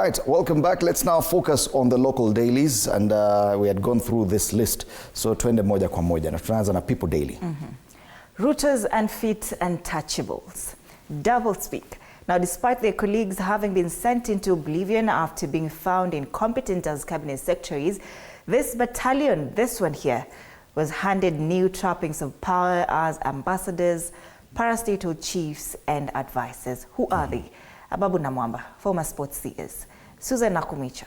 right, welcome back. Let's now focus on the local dailies, and we had gone through this list. So twende moja kwa moja na tunaanza na People Daily. Routers and feet untouchables. Double speak. Now, despite their colleagues having been sent into oblivion after being found incompetent as cabinet secretaries, this battalion, this one here, was handed new trappings of power as ambassadors, parastatal chiefs and advisors. Who are they? Ababu Namwamba, former sports CS. Susan Nakumicha,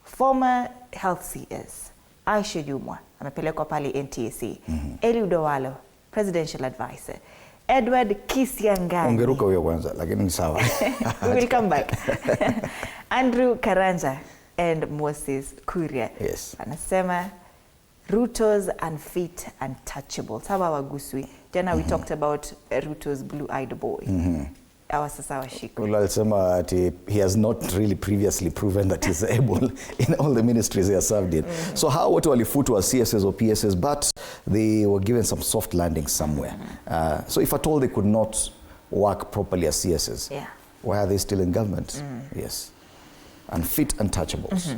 former health CS. Aisha Jumwa, amepelekwa pale NTSA. Eli Udowalo, presidential advisor. Edward Kisiangani. Ungeruka huyo kwanza, lakini ni sawa. We will come back. Andrew Karanja and Moses Kuria. Yes. Anasema Ruto's and feet untouchables. Sawa waguswi. Jana we talked about Ruto's blue-eyed boy. Awa sasa washiko. Well, alisema he has not really previously proven that he's able in all the ministries he has served in. So how watu walifutwa CSs or PSs, but they were given some soft landing somewhere. So if at all they could not work properly as CSs, why are they still in government? Yes. And fit untouchables.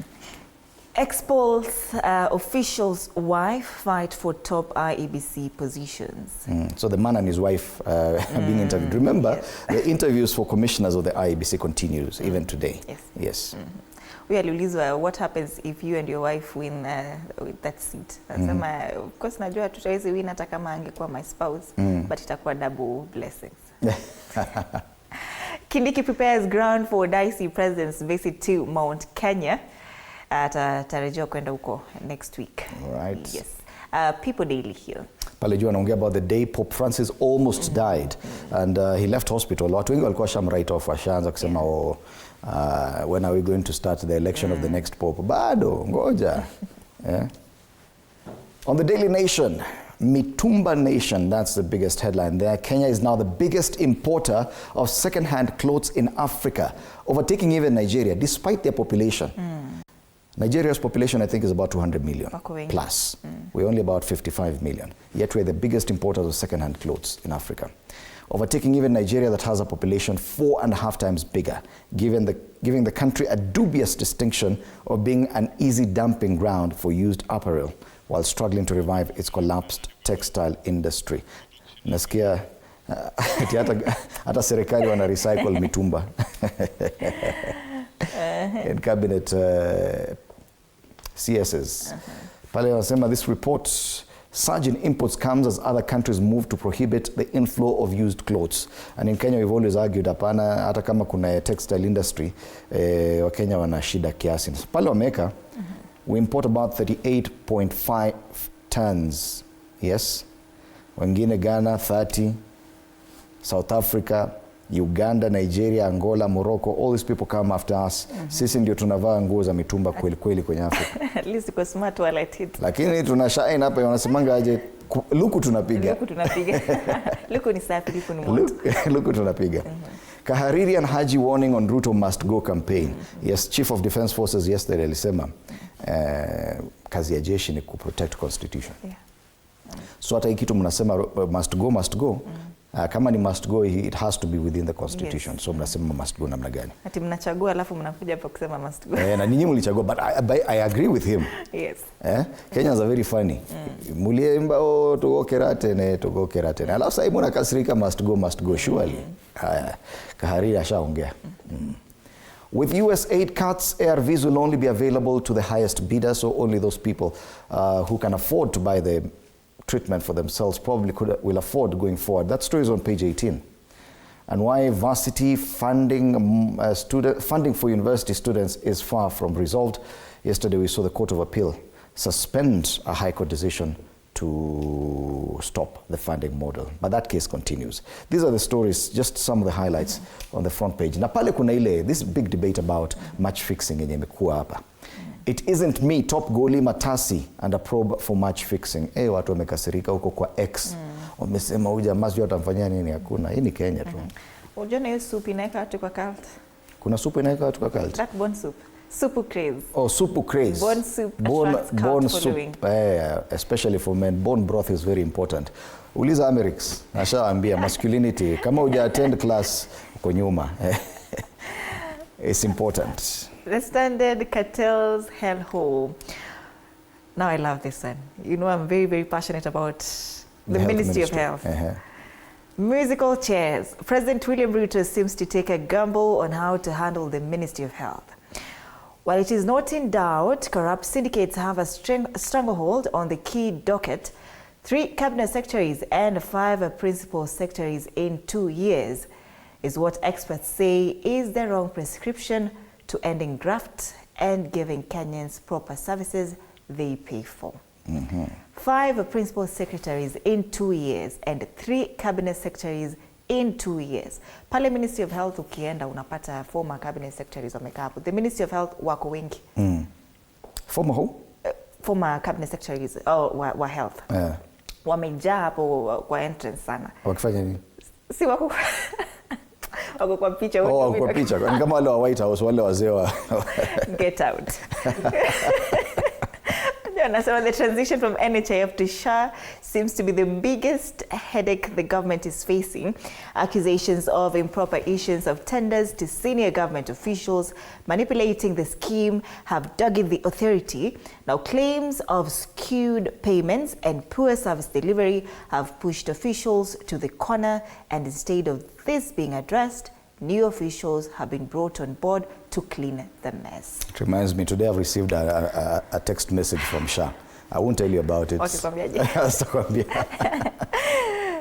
Ex-polls official's wife fight for top IEBC positions. So the man and his wife have been interviewed. Remember, the interviews for commissioners of the IEBC continues even today. Yes. We aliulizwa what happens if you and your wife win that seat. Nasema, of course najua tutawezi win hata kama angekuwa my spouse, but itakuwa double blessings. Kindiki prepares ground for dicey president's visit to Mount Kenya. Atarejea kwenda huko next week. Right. Yes. People Daily here. Pale juu anaongea about the day Pope Francis almost died, and he left hospital. Watu wengi walikuwa write off, washaanza kusema when are we going to start the election of the next Pope? Bado ngoja. On the Daily Nation, Mitumba Nation, that's the biggest headline there. Kenya is now the biggest importer of second-hand clothes in Africa, overtaking even Nigeria, despite their population. Nigeria's population, I think, is about 200 million plus. We're only about 55 million. Yet we're the biggest importers of second-hand clothes in Africa. Overtaking even Nigeria, that has a population 4.5 times bigger, giving the country a dubious distinction of being an easy dumping ground for used apparel, while struggling to revive its collapsed textile industry. Nasikia hata serikali wana recycle mitumba. In cabinet CSs. Pale wanasema this report surge in imports comes as other countries move to prohibit the inflow of used clothes. And in Kenya we've always argued hapana, hata kama kuna textile industry, wa Kenya wana shida kiasi. Pale wameka, we import about 38.5 tons. Yes. Wengine Ghana 30, South Africa, Uganda, Nigeria, Angola, Morocco, all these people come after us. Sisi ndio tunavaa nguo za mitumba kweli kweli kwenye Afrika. At least kwa smart walated. Lakini tunashine hapa, wanasemanga aje, luku tunapiga. Luku tunapiga. Luku ni safi, luku ni moto. Luku tunapiga. Kahariri and Haji warning on Ruto must go campaign. Yes, Chief of Defense Forces yesterday alisema kazi ya jeshi ni kuprotect constitution. So hata kitu mnasema must go. Kama ni must go, it has to be within the constitution. So mnasema must go namna gani? Ati mnachagua alafu mnakuja hapa kusema must go. Na ninyi mlichagua, but I agree with him. Yes. Kenyans are very funny. Muliemba tugo kerate. Alafu sasa mbona kasirika must go surely. Kahariri ashaongea. With US aid cuts, ARVs will only be available to the highest bidder, so only those people who can afford to buy the treatment for themselves probably will afford going forward. That story is on page 18. And why varsity funding for university students is far from resolved. Yesterday we saw the Court of Appeal suspend a High Court decision to stop the funding model. But that case continues. These are the stories, just some of the highlights on the front page. Na pale kuna this big debate about match fixing yenye imekuwa hapa. It isn't me, top goalie Matasi under probe for match fixing. Watu wamekasirika huko kwa X. Wamesema huyu jamaa sio atamfanyia nini, hakuna. Hii ni Kenya tu. Unajua hiyo soup inaeka watu kwa cult. Kuna soup inaeka watu kwa cult. That bone soup. Soup craze. Oh, soup craze. Bone soup. Bone soup. Especially for men, bone broth is very important. Uliza Amerix, ashaambia masculinity. Kama huja attend class uko nyuma. It's important. The Standard cartels hellhole. Now I love this one. You know, I'm very, very passionate about the Ministry of Health. Musical chairs. President William Ruto seems to take a gamble on how to handle the Ministry of Health. While it is not in doubt, corrupt syndicates have a stranglehold on the key docket. 3 cabinet secretaries and 5 principal secretaries in 2 years is what experts say is the wrong prescription to ending graft and giving Kenyans proper services they pay for. 5 principal secretaries in 2 years and 3 cabinet secretaries in 2 years. Pale Ministry of Health ukienda unapata former cabinet secretaries wamekaa hapo. The Ministry of Health wako wengi. Former who? Former cabinet secretaries wa health. Wamejaa hapo kwa entrance sana. Wakifanya nini? Si wako wako kwa picha. Wako kwa picha. Ni kama wale wa White House, wale wazee wa get out. So the transition from NHIF to SHA seems to be the biggest headache the government is facing. Accusations of improper issuance of tenders to senior government officials manipulating the scheme have dogged the authority. Now, claims of skewed payments and poor service delivery have pushed officials to the corner, and instead of this being addressed, new officials have been brought on board to clean the mess. It reminds me, today I've received a text message from SHA. I won't tell you about it.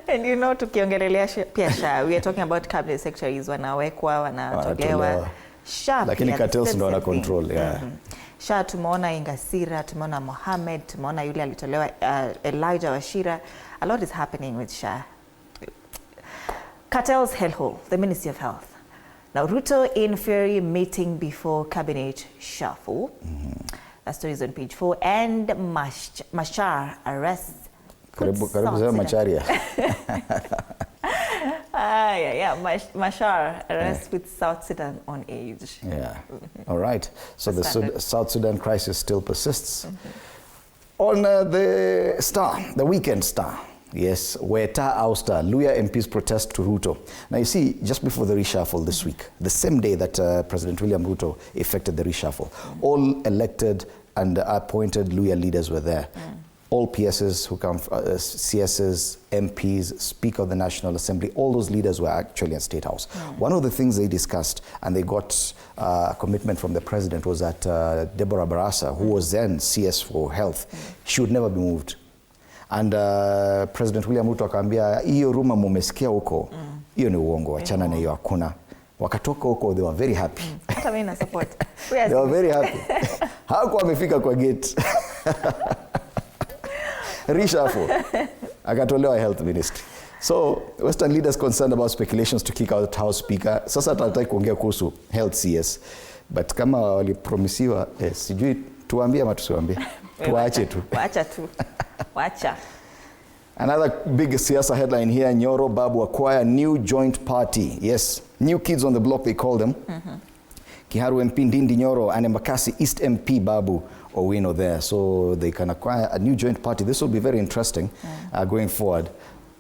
And you know, tukiongelelea pia SHA, we are talking about cabinet secretaries wanawekwa, wanatolewa. SHA lakini cartels ndo wana control. SHA tumeona Ingasira, tumeona Mohamed, tumeona yule alitolewa Elijah Washira. A lot is happening with SHA. Cartels hellhole, the Ministry of Health. Now, Ruto in Ferry meeting before cabinet shuffle. That story is on page 4. And Machar arrests. Karibu Macharia. Machar arrests with South Sudan on age. All right. So the South Sudan crisis still persists. On the Star, the Weekend Star. Yes, Weta, ouster, Luhya MPs protest to Ruto. Now you see, just before the reshuffle this week, the same day that President William Ruto effected the reshuffle, all elected and appointed Luhya leaders were there. All PSs who come, CSs, MPs, Speaker of the National Assembly, all those leaders were actually at State House. One of the things they discussed, and they got a commitment from the president, was that Deborah Barasa, who was then CS for Health, she would never be moved. And President William Ruto akaambia, hiyo rumor mumesikia huko, hiyo ni uongo, achana na hiyo hakuna. Wakatoka huko, they were very happy. Hata mimi na support. They were very happy. Hakuwa wamefika kwa gate. Reshuffle. Akatolewa Health Ministry. So, Western leaders concerned about speculations to kick out House Speaker. Sasa tunataka kuongea kuhusu Health CS. But kama walipromisiwa, sijui tuambie ama tusiwaambie. Tuache tu. Wacha tu. Wacha. Another big siasa headline here, Nyoro Babu acquire new joint party. Yes, new kids on the block they call them. Kiharu MP Ndindi Nyoro and Matasi East MP Babu Owino there. So they can acquire a new joint party. This will be very interesting going forward.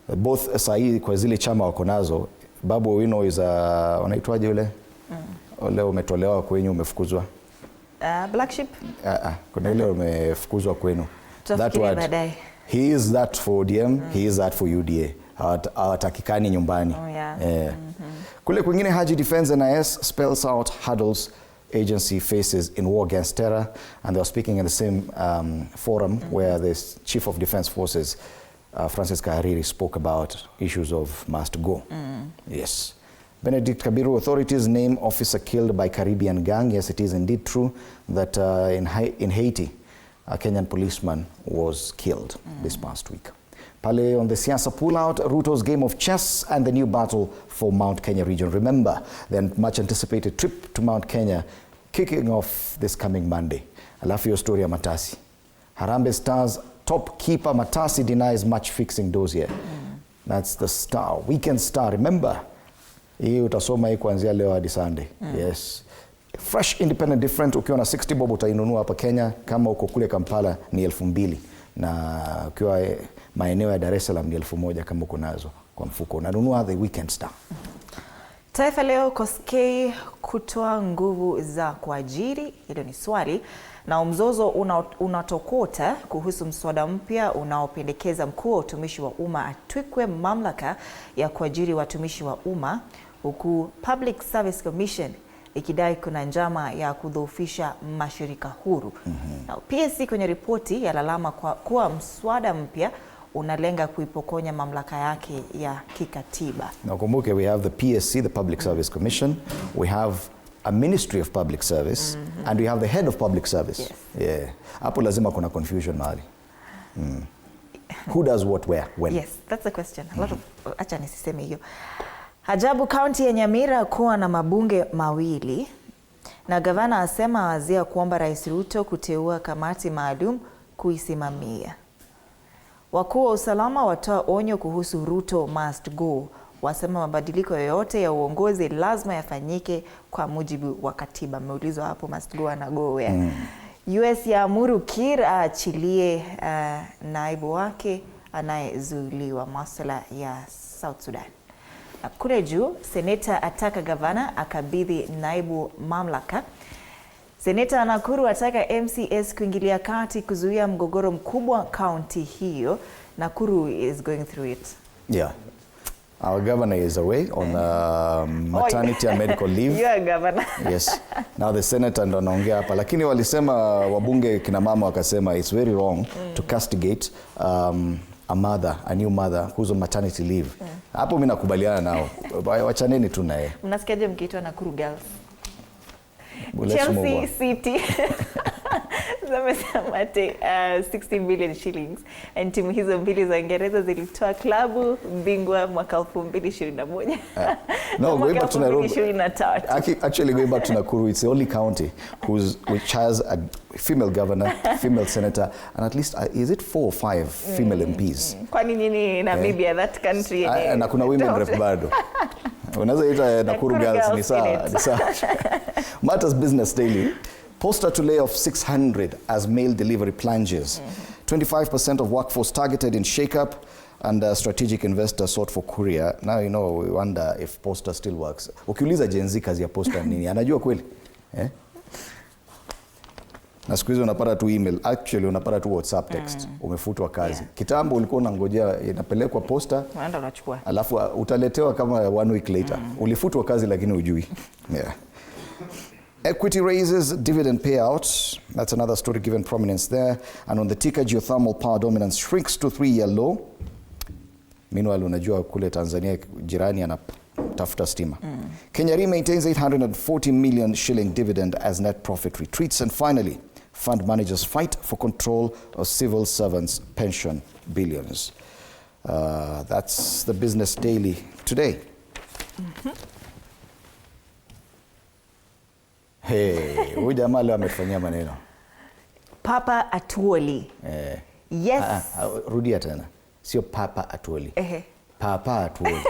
Both sahi kwa zile chama wako nazo. Babu Owino is wanaitwaje yule? Ole umetolewa kwenyu umefukuzwa. Black sheep? Kuna yule umefukuzwa kwenu. That word. He is that for ODM, he is that for UDA. Hawatakikani nyumbani. Kule kwingine Haji Defense NIS spells out hurdles agency faces in war against terror, and they were speaking in the same forum where the Chief of Defense Forces, Francis Kahariri, spoke about issues of must go. Yes. Benedict Kabiru, authorities name officer killed by Caribbean gang. Yes, it is indeed true that in Haiti, a Kenyan policeman was killed this past week. Pale on the siasa pullout, Ruto's game of chess and the new battle for Mount Kenya region. Remember, the much anticipated trip to Mount Kenya kicking off this coming Monday. Alafu your story ya Matasi. Harambee Stars top keeper Matasi denies match fixing dossier. That's the Star, Weekend Star. Remember, hii utasoma hii kuanzia leo hadi Sunday. Yes. Fresh, independent, different. Ukiwa na 60 bob utainunua hapa Kenya. Kama uko kule Kampala ni 2,000. Na ukiwa maeneo ya Dar es Salaam ni 1,000 kama uko nazo kwa mfuko. Unanunua the Weekend Star. Taifa Leo Koskei kutoa nguvu za kuajiri, hilo ni swali, na mzozo unatokota kuhusu mswada mpya unaopendekeza mkuu wa utumishi wa umma atwikwe mamlaka ya kuajiri watumishi wa umma, huku Public Service Commission ikidai kuna njama ya kudhoofisha mashirika huru. Na PSC kwenye ripoti yalalama kuwa mswada mpya unalenga kuipokonya mamlaka yake ya kikatiba. Now kumbuke, we have the PSC, the Public Service Commission, we have a Ministry of Public Service, and we have the Head of Public Service. Yes. Yeah. Hapo lazima kuna confusion mahali. Who does what where when? Yes, that's the question. A lot of acha nisiseme hiyo. Ajabu kaunti ya Nyamira kuwa na mabunge mawili, na gavana asema wazia kuomba Rais Ruto kuteua kamati maalum kuisimamia. Wakuu wa usalama watoa onyo kuhusu Ruto must go. Wasema mabadiliko yoyote ya uongozi lazima yafanyike kwa mujibu wa katiba. Meulizwa hapo must go na go where. US yaamuru Kir aachilie naibu wake anayezuiliwa masuala ya South Sudan. Na kule juu, seneta ataka gavana akabidhi naibu mamlaka. Seneta Nakuru ataka MCS kuingilia kati kuzuia mgogoro mkubwa kaunti hiyo. Nakuru is going through it. Yeah. Our governor is away on maternity and medical leave. You are governor. Yes. Now the senator ndo anaongea hapa, lakini walisema wabunge kina mama wakasema it's very wrong to castigate a new mother who's on maternity leave. Hapo mimi nakubaliana nao. Wachaneni tu naye. Mnasikiaje mkiitwa Nakuru Girls? Chelsea City zamesema 16 billion shillings, and timu hizo mbili za Uingereza zilitoa klabu bingwa mwaka 2021. No, going back to Nairobi. 2023. Actually, going back to Nakuru, it's the only county which has a female governor, female senator, and at least is it 4 or 5 female MPs. Kwani nini Namibia, that country? Na kuna women rep bado. Unaweza ita Nakuru Girls ni sawa. Matters Business Daily. Poster to lay off 600 as mail delivery plunges. 25% of workforce targeted in shake-up, and a strategic investor sought for courier. Now, you know, we wonder if Poster still works. Ukiuliza Gen Z kazi ya Poster nini, anajua kweli? Na siku hizi unapata tu email, actually unapata tu WhatsApp text, umefutwa kazi. Kitambo ulikuwa unangojea inapelekwa Poster, unaenda unachukua. Alafu utaletewa kama 1 week later. Ulifutwa kazi lakini hujui. Yeah. Equity raises dividend payouts. That's another story given prominence there. And on the ticker, geothermal power dominance shrinks to 3-year low. Meanwhile, unajua kule Tanzania jirani anatafuta stima. Kenya maintains 840 million shilling dividend as net profit retreats. And finally, fund managers fight for control of civil servants' pension billions. That's the Business Daily today. Hey, huyu jamaa leo amefanyia maneno. Papa Atuoli. Yes. Rudia tena. Sio Papa Atuoli. Papa Atuoli.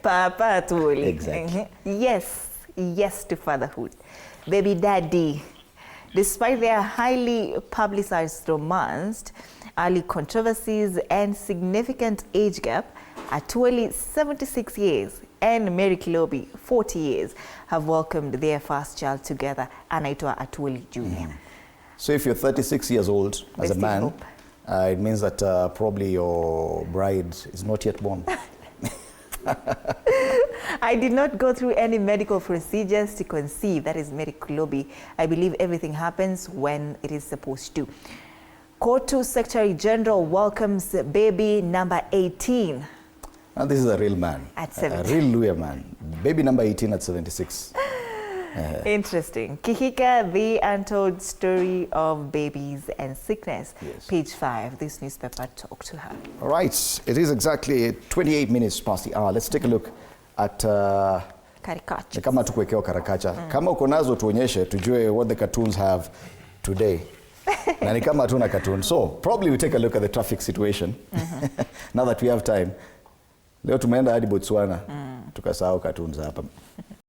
Papa Atuoli. Exactly. Yes to fatherhood. Baby daddy. Despite their highly publicized romance, early controversies and significant age gap, Atuoli, 76 years, and Mary Kilobi, 40 years, have welcomed their first child together, anaitwa Atuoli Jr. So if you're 36 years old as a man, it means that probably your bride is not yet born. I did not go through any medical procedures to conceive. That is Mary Kilobi. I believe everything happens when it is supposed to. Kotu Secretary General welcomes baby number 18. And this is a real man. At 70. A real Luhya man. Baby number 18 at 76. Interesting. Kihika, the untold story of babies and sickness. Yes. Page 5. This newspaper talked to her. All right. It is exactly 28 minutes past the hour. Let's take a look at Caricature. Kama tukuwekeo karakacha. Kama uko nazo tuonyeshe tujue what the cartoons have today. Na ni kama hatuna cartoon. So, probably we take a look at the traffic situation. Now that we have time. Leo tumeenda hadi Botswana. Tukasahau cartoons hapa.